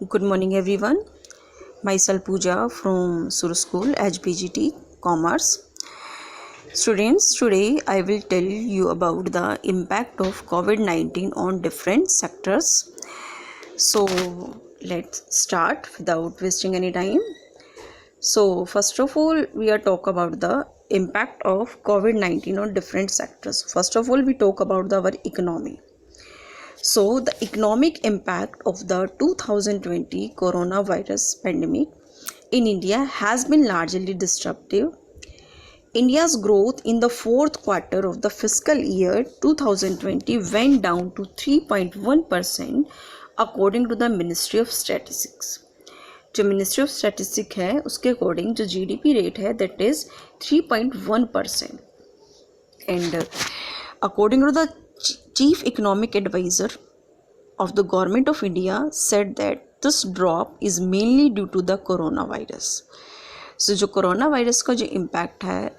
Good morning, everyone. Myself Pooja from Sur School, HBGT Commerce. Students, today I will tell you about the impact of COVID-19 on different sectors. So, let's start without wasting any time. So, first of all, we are talk about the impact of COVID-19 on different sectors. First of all, we talk about our economy. So, the economic impact of the 2020 coronavirus pandemic in India has been largely disruptive. India's growth in the fourth quarter of the fiscal year 2020 went down to 3.1% according to the Ministry of Statistics. जो ministry of statistic है उसके according जो GDP rate है that is 3.1%. And according to the chief economic advisor of the government of India said that this drop is mainly due to the coronavirus. So जो corona virus का जो impact है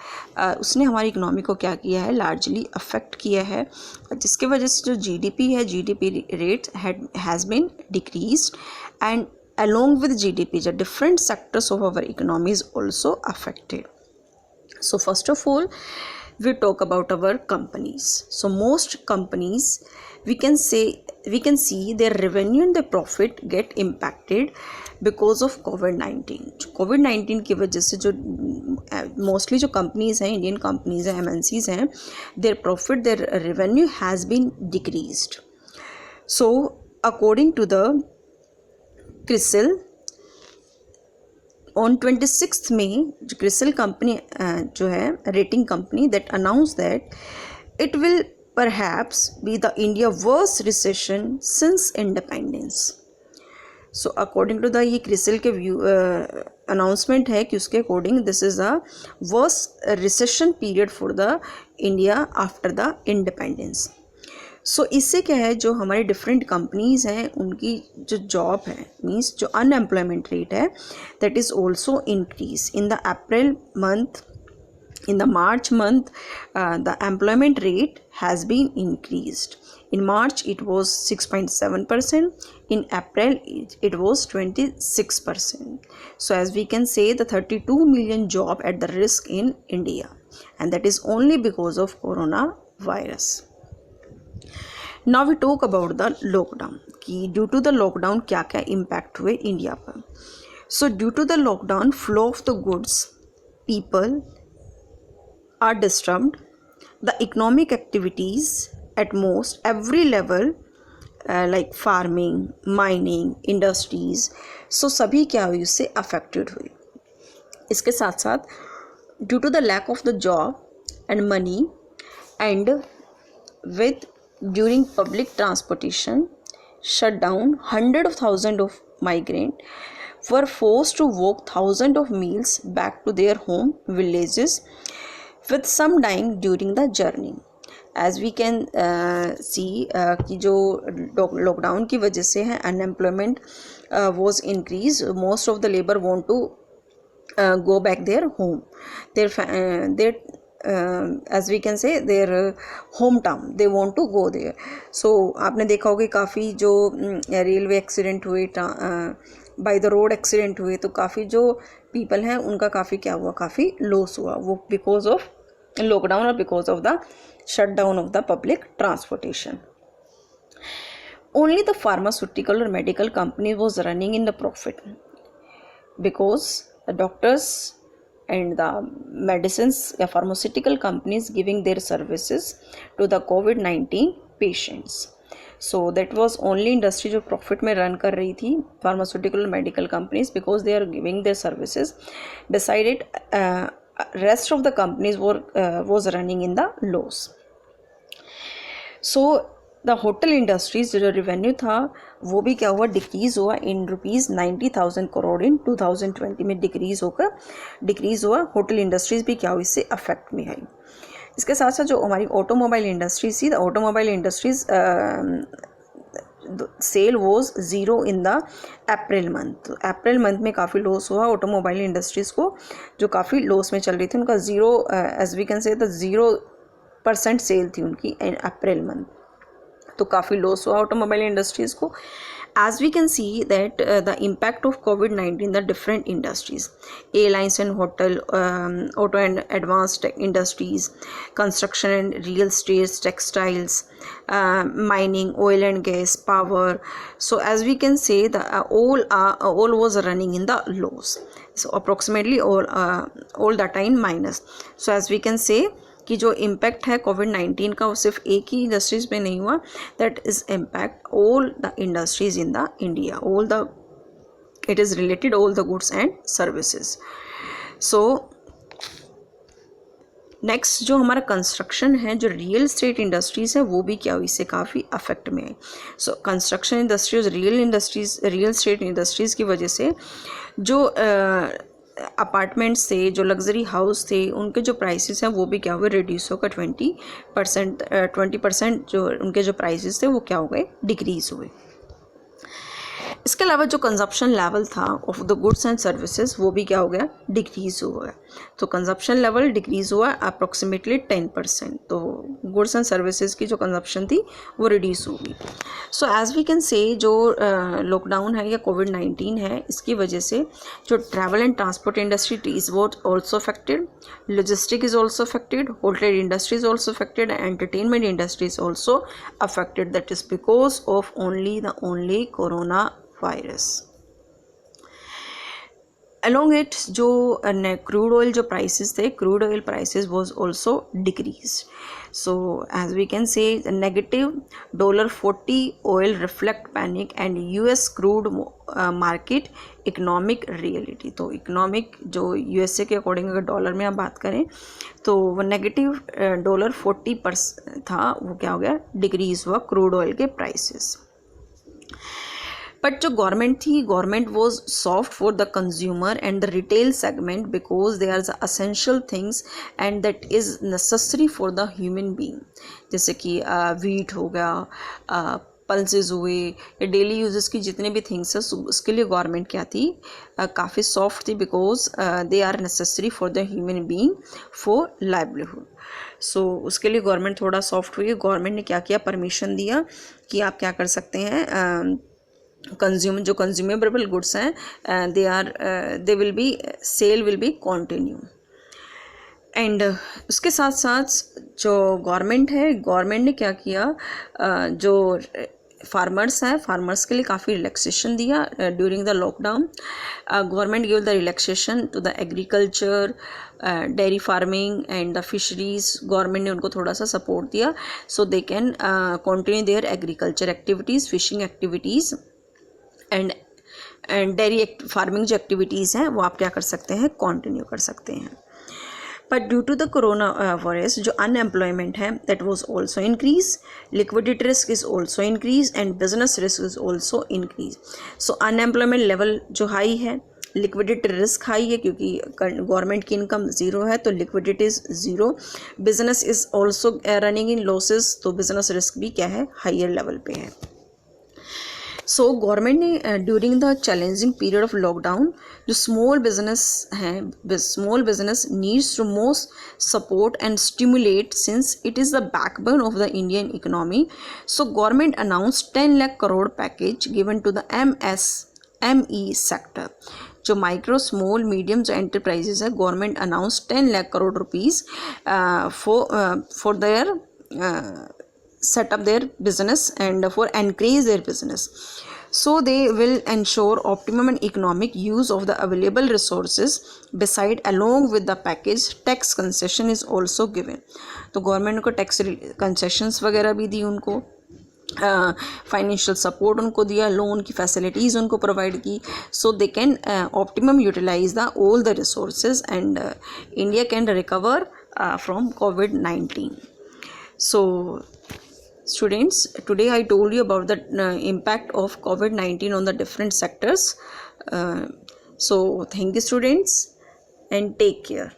उसने हमारी economy को क्या किया है, लार्जली अफेक्ट किया है, जिसके वजह से जो जीडीपी है, GDP rate has been decreased and along with GDP the different sectors of our economy is also affected. So first of all we talk about our companies. So most companies we can see their revenue and their profit get impacted because of COVID-19. कोविड-19 की वजह से जो mostly जो companies हैं, Indian companies हैं, MNCs हैं, their profit, their revenue has been decreased. So according to the CRISIL, on 26th May, CRISIL company जो है rating company that announced that it will perhaps be the India worst recession since independence. So according to the ये CRISIL के announcement है कि उसके according this is a worst recession period for the India after the independence. सो इससे क्या है, जो हमारे डिफरेंट कंपनीज़ हैं उनकी जो जॉब है मीन्स जो अनएम्प्लॉयमेंट रेट है that is also increase in the April month. In the March month, the employment rate has been increased. In March, it was 6.7%. In April, it was 26%. So, as we can say, the 32 million job at the risk in India, and that is only because of coronavirus. Now we talk about the lockdown कि due to the lockdown क्या क्या impact हुए India पर. So due to the lockdown flow of the goods people are disturbed. The economic activities at most every level like farming, mining, industries, so सभी क्या हुई उससे affected हुई. इसके साथ साथ due to the lack of the job and money and with during public transportation shutdown, hundreds of thousands of migrants were forced to walk thousands of miles back to their home villages, with some dying during the journey. As we can see कि जो lockdown की वजह से है unemployment was increased. Most of the labor want to go back their home, their as we can say their hometown, they want to go there. So आपने देखा होगा काफ़ी जो रेलवे एक्सीडेंट हुए, बाय द रोड एक्सीडेंट हुए, तो काफ़ी जो पीपल हैं उनका काफ़ी क्या हुआ, काफ़ी लॉस हुआ, वो बिकॉज ऑफ लॉकडाउन और because of the shut down of the public transportation. Only the pharmaceutical or medical company was running in the profit because the doctors and the medicines या pharmaceutical companies giving their services to the COVID-19 patients. So that was only industry जो profit में run कर रही थी, pharmaceutical and medical companies, because they are giving their services. Beside it, rest of the companies was running in the loss. So the hotel industries जो revenue था वो भी क्या हुआ, डिक्रीज़ हुआ इन ₹90,000 करोड़ इन 2020 में डिक्रीज़ हुआ. होटल इंडस्ट्रीज़ भी क्या हुई, इससे अफेक्ट में आई. इसके साथ साथ जो हमारी ऑटोमोबाइल इंडस्ट्रीज थी, the automobile industries sale was zero in the April month. April month में काफ़ी लॉस हुआ ऑटोमोबाइल इंडस्ट्रीज़ को, जो काफ़ी लॉस में चल रही थी. उनका zero, as we can say, the 0% sale थी उनकी इन अप्रैल मंथ, तो काफ़ी लॉस हुआ ऑटोमोबाइल इंडस्ट्रीज़ को. as we can see that the impact of COVID-19, the different industries, airlines and hotel, auto and advanced tech industries, construction and real estate, textiles, mining, oil and gas, power. So as we can say, the all was running in the lows. So approximately all data in minus. So as we can say कि जो impact है कोविड-19 का वो सिर्फ एक ही industries में नहीं हुआ, that is impact all the industries in the India, all the it is related all the goods and services. So next जो हमारा कंस्ट्रक्शन है, जो रियल इस्टेट इंडस्ट्रीज़ है, वो भी क्या हुई, इससे काफ़ी अफेक्ट में है. So construction industries, real estate industries की वजह से जो अपार्टमेंट्स थे, जो लग्जरी हाउस थे, उनके जो प्राइसेस हैं वो भी क्या हुए, रिड्यूस होकर 20% जो उनके जो प्राइसेस थे वो क्या हो गए, डिक्रीज़ हुए. इसके अलावा जो कंजप्शन लेवल था of the goods and services वो भी क्या हो गया, डिक्रीज़ हुआ. तो कंजप्शन लेवल डिक्रीज़ हुआ अप्रॉक्सीमेटली 10%. तो गुड्स एंड सर्विसेज की जो कंजप्शन थी वो रिड्यूस होगी. सो एज वी कैन से जो लॉकडाउन है या कोविड-19 है, इसकी वजह से जो travel and transport industry is what also affected, logistic is also affected, hotel industry is also affected, entertainment industry is also affected. That is because of only corona virus. along it जो crude oil जो prices थे, crude oil prices was also decreased. So as we can say, the negative $40 oil reflect panic and US crude market economic reality. तो economic जो USA के according अगर dollar में आप बात करें तो वो नेगेटिव $40 था, वो क्या हो गया, डिक्रीज हुआ क्रूड ऑयल के प्राइसेस. बट जो गवर्नमेंट थी, government was soft for the consumer and the retail segment because they are the essential things and that is necessary for the human being. जैसे कि वीट हो गया, pulses हुए, या daily uses की जितने भी थिंग्स है उसके लिए गवर्नमेंट क्या थी, काफ़ी सॉफ्ट थी because they are necessary for the human being for livelihood. So उसके लिए गवर्नमेंट थोड़ा सॉफ्ट हुई. गवर्नमेंट ने क्या किया, परमिशन दिया कि आप क्या कर सकते हैं, जो कंज्यूमेबल गुड्स हैं they will be sale will be continue. And उसके साथ साथ जो गवर्नमेंट है, गवर्नमेंट ने क्या किया, जो फार्मर्स हैं, फार्मर्स के लिए काफ़ी रिलैक्सेशन दिया during the lockdown. Government give the relaxation to the agriculture, dairy farming and the fisheries. Government ने उनको थोड़ा सा सपोर्ट दिया so they can continue their agriculture activities, fishing activities and dairy farming जो एक्टिविटीज़ हैं वो आप क्या कर सकते हैं, कंटिन्यू कर सकते हैं. But due to the corona virus जो अनएम्प्लॉयमेंट है that was also increase, liquidity risk is also increase and business risk is also increase. So unemployment level जो हाई है, लिक्विडिटी रिस्क हाई है क्योंकि गवर्नमेंट की इनकम ज़ीरो है तो liquidity is zero. Business is also running in losses, तो business risk भी क्या है, हाइयर लेवल पे है. सो गवर्नमेंट ने during the challenging period of lockdown जो स्मॉल बिजनेस हैं, small business needs to most support and stimulate since it is the backbone of the Indian economy. So government announce 10 lakh crore package given to the MSME sector. जो micro small medium जो enterprises है, government announce 10 lakh crore rupees for their set up their business and for increase their business. So they will ensure optimum and economic use of the available resources. Beside, along with the package, tax concession is also given. तो government को tax concessions वगैरह भी दी उनको, financial support उनको दिया, loan की facilities उनको provide की, so they can optimum utilize the all the resources and India can recover from कोविड-19. So students, today I told you about the impact of COVID-19 on the different sectors. So thank you students and take care.